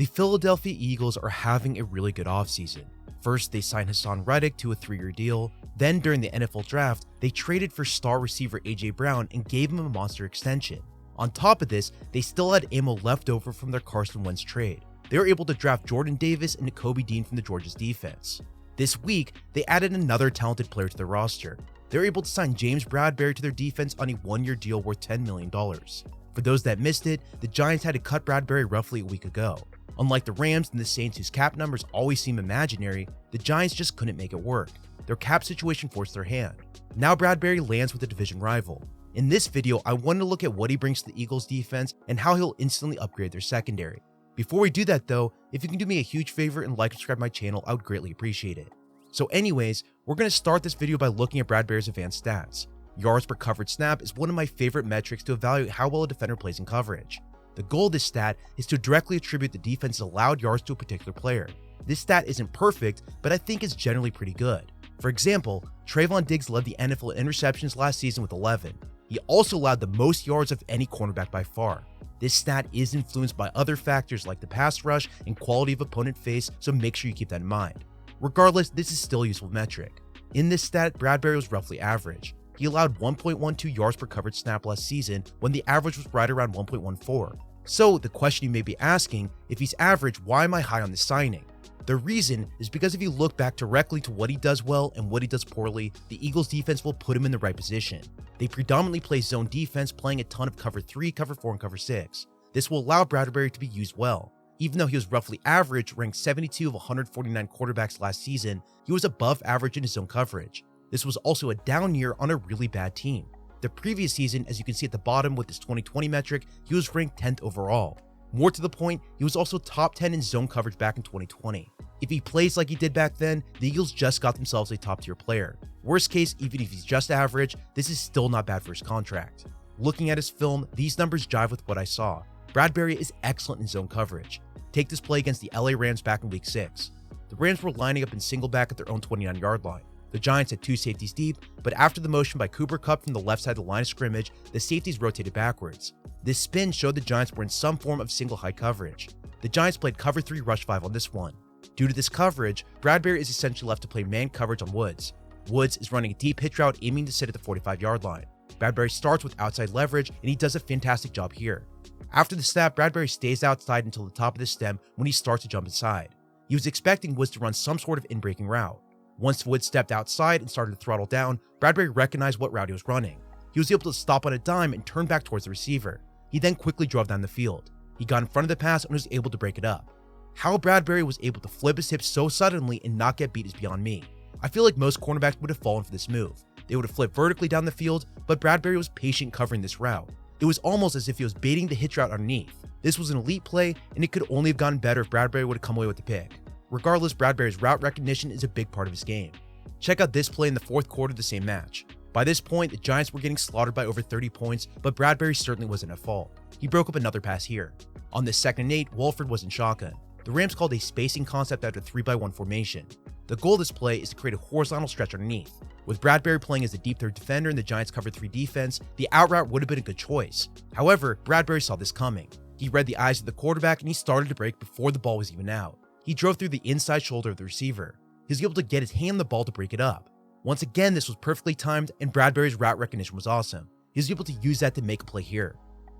The Philadelphia Eagles are having a really good offseason. First, they signed Haason Reddick to a 3-year deal. Then, during the NFL draft, they traded for star receiver A.J. Brown and gave him a monster extension. On top of this, they still had ammo left over from their Carson Wentz trade. They were able to draft Jordan Davis and Nakobe Dean from the Georgia's defense. This week, they added another talented player to their roster. They were able to sign James Bradberry to their defense on a 1-year deal worth $10 million. For those that missed it, the Giants had to cut Bradberry roughly a week ago. Unlike the Rams and the Saints, whose cap numbers always seem imaginary, the Giants just couldn't make it work. Their cap situation forced their hand. Now Bradberry lands with a division rival. In this video, I wanted to look at what he brings to the Eagles defense and how he'll instantly upgrade their secondary. Before we do that though, if you can do me a huge favor and like and subscribe to my channel, I would greatly appreciate it. So anyways, we're going to start this video by looking at Bradberry's advanced stats. Yards per covered snap is one of my favorite metrics to evaluate how well a defender plays in coverage. The goal of this stat is to directly attribute the defense's allowed yards to a particular player. This stat isn't perfect, but I think it's generally pretty good. For example, Trayvon Diggs led the NFL in interceptions last season with 11. He also allowed the most yards of any cornerback by far. This stat is influenced by other factors like the pass rush and quality of opponent face, so make sure you keep that in mind. Regardless, this is still a useful metric. In this stat, Bradberry was roughly average. He allowed 1.12 yards per covered snap last season when the average was right around 1.14. So the question you may be asking, if he's average, why am I high on this signing? The reason is because if you look back directly to what he does well and what he does poorly, the Eagles defense will put him in the right position. They predominantly play zone defense, playing a ton of cover 3, cover 4, and cover 6. This will allow Bradberry to be used well. Even though he was roughly average, ranked 72 of 149 quarterbacks last season, he was above average in his zone coverage. This was also a down year on a really bad team. The previous season, as you can see at the bottom with this 2020 metric, he was ranked 10th overall. More to the point, he was also top 10 in zone coverage back in 2020. If he plays like he did back then, the Eagles just got themselves a top tier player. Worst case, even if he's just average, this is still not bad for his contract. Looking at his film, these numbers jive with what I saw. Bradberry is excellent in zone coverage. Take this play against the LA Rams back in week 6. The Rams were lining up in single back at their own 29-yard line. The Giants had 2 safeties deep, but after the motion by Cooper Kupp from the left side of the line of scrimmage, the safeties rotated backwards. This spin showed the Giants were in some form of single high coverage. The Giants played cover 3 rush 5 on this one. Due to this coverage, Bradberry is essentially left to play man coverage on Woods. Woods is running a deep hitch route aiming to sit at the 45-yard line. Bradberry starts with outside leverage, and he does a fantastic job here. After the snap, Bradberry stays outside until the top of the stem when he starts to jump inside. He was expecting Woods to run some sort of in-breaking route. Once Woods stepped outside and started to throttle down, Bradberry recognized what route he was running. He was able to stop on a dime and turn back towards the receiver. He then quickly drove down the field. He got in front of the pass and was able to break it up. How Bradberry was able to flip his hips so suddenly and not get beat is beyond me. I feel like most cornerbacks would have fallen for this move. They would have flipped vertically down the field, but Bradberry was patient covering this route. It was almost as if he was baiting the hitch route underneath. This was an elite play, and it could only have gotten better if Bradberry would have come away with the pick. Regardless, Bradberry's route recognition is a big part of his game. Check out this play in the 4th quarter of the same match. By this point, the Giants were getting slaughtered by over 30 points, but Bradberry certainly wasn't at fault. He broke up another pass here. On this 2nd and 8, Wolford was in shotgun. The Rams called a spacing concept after 3-by-1 formation. The goal of this play is to create a horizontal stretch underneath. With Bradberry playing as a deep third defender in the Giants' cover 3 defense, the out route would have been a good choice. However, Bradberry saw this coming. He read the eyes of the quarterback and he started to break before the ball was even out. He drove through the inside shoulder of the receiver. He was able to get his hand on the ball to break it up. Once again, this was perfectly timed, and Bradberry's route recognition was awesome. He was able to use that to make a play here.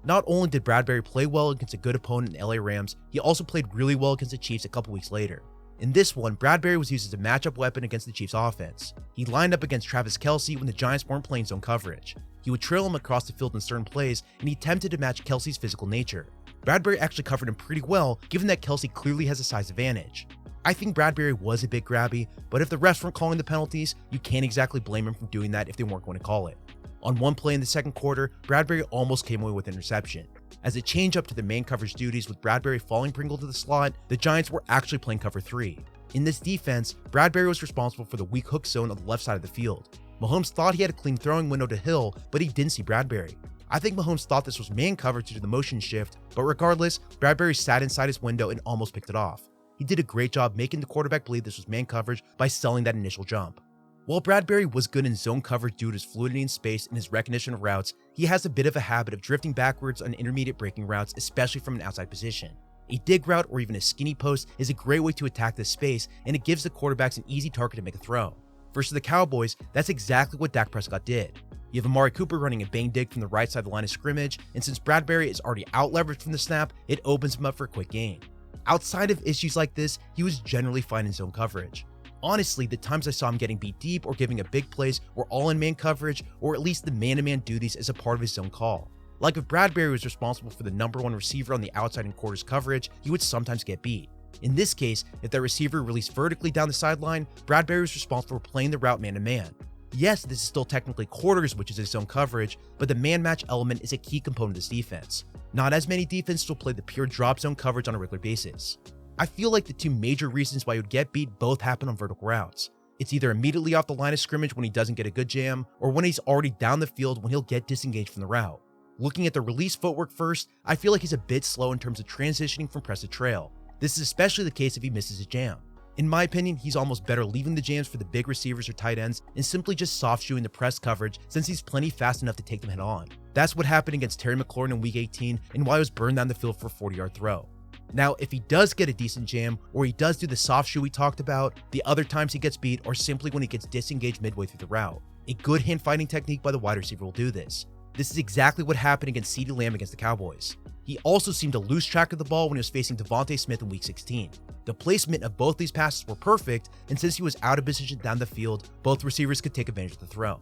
Not only did Bradberry play well against a good opponent in the LA Rams, he also played really well against the Chiefs a couple weeks later. In this one, Bradberry was used as a matchup weapon against the Chiefs offense. He lined up against Travis Kelce when the Giants weren't playing zone coverage. He would trail him across the field in certain plays, and he attempted to match Kelce's physical nature. Bradberry actually covered him pretty well, given that Kelce clearly has a size advantage. I think Bradberry was a bit grabby, but if the refs weren't calling the penalties, you can't exactly blame him for doing that if they weren't going to call it. On one play in the 2nd quarter, Bradberry almost came away with an interception. As it changed up to the main coverage duties with Bradberry falling Pringle to the slot, the Giants were actually playing cover 3. In this defense, Bradberry was responsible for the weak hook zone on the left side of the field. Mahomes thought he had a clean throwing window to Hill, but he didn't see Bradberry. I think Mahomes thought this was man coverage due to the motion shift, but regardless, Bradberry sat inside his window and almost picked it off. He did a great job making the quarterback believe this was man coverage by selling that initial jump. While Bradberry was good in zone coverage due to his fluidity in space and his recognition of routes, he has a bit of a habit of drifting backwards on intermediate breaking routes, especially from an outside position. A dig route or even a skinny post is a great way to attack this space, and it gives the quarterbacks an easy target to make a throw. Versus the Cowboys, that's exactly what Dak Prescott did. You have Amari Cooper running a bang dig from the right side of the line of scrimmage, and since Bradberry is already out-leveraged from the snap, it opens him up for a quick gain. Outside of issues like this, he was generally fine in zone coverage. Honestly, the times I saw him getting beat deep or giving up big plays were all in man coverage, or at least the man-to-man duties as a part of his zone call. Like if Bradberry was responsible for the #1 receiver on the outside in quarters coverage, he would sometimes get beat. In this case, if that receiver released vertically down the sideline, Bradberry was responsible for playing the route man-to-man. Yes, this is still technically quarters, which is his zone coverage, but the man-match element is a key component of this defense. Not as many defenses will play the pure drop zone coverage on a regular basis. I feel like the two major reasons why he would get beat both happen on vertical routes. It's either immediately off the line of scrimmage when he doesn't get a good jam, or when he's already down the field when he'll get disengaged from the route. Looking at the release footwork first, I feel like he's a bit slow in terms of transitioning from press to trail. This is especially the case if he misses a jam. In my opinion, he's almost better leaving the jams for the big receivers or tight ends and simply just soft shoeing the press coverage since he's plenty fast enough to take them head on. That's what happened against Terry McLaurin in week 18 and why he was burned down the field for a 40-yard throw. Now, if he does get a decent jam, or he does do the soft shoe we talked about, the other times he gets beat are simply when he gets disengaged midway through the route. A good hand fighting technique by the wide receiver will do this. This is exactly what happened against CeeDee Lamb against the Cowboys. He also seemed to lose track of the ball when he was facing Devontae Smith in week 16. The placement of both these passes were perfect, and since he was out of position down the field, both receivers could take advantage of the throw.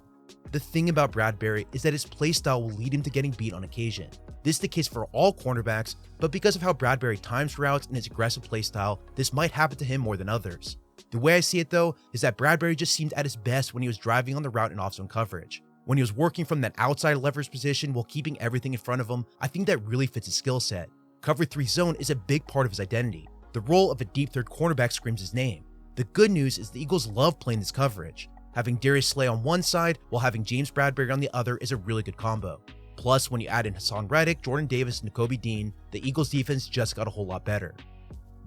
The thing about Bradberry is that his play style will lead him to getting beat on occasion. This is the case for all cornerbacks, but because of how Bradberry times routes and his aggressive play style, this might happen to him more than others. The way I see it though, is that Bradberry just seemed at his best when he was driving on the route in off-zone coverage. When he was working from that outside leverage position while keeping everything in front of him, I think that really fits his skill set. Cover 3 zone is a big part of his identity. The role of a deep third cornerback screams his name. The good news is the Eagles love playing this coverage. Having Darius Slay on one side while having James Bradberry on the other is a really good combo. Plus, when you add in Haason Reddick, Jordan Davis, and Nakobe Dean, the Eagles defense just got a whole lot better.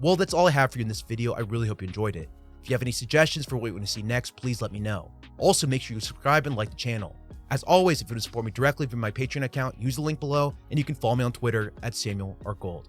Well, that's all I have for you in this video. I really hope you enjoyed it. If you have any suggestions for what you want to see next, please let me know. Also, make sure you subscribe and like the channel. As always, if you want to support me directly via my Patreon account, use the link below, and you can follow me on Twitter at Samuel R. Gold.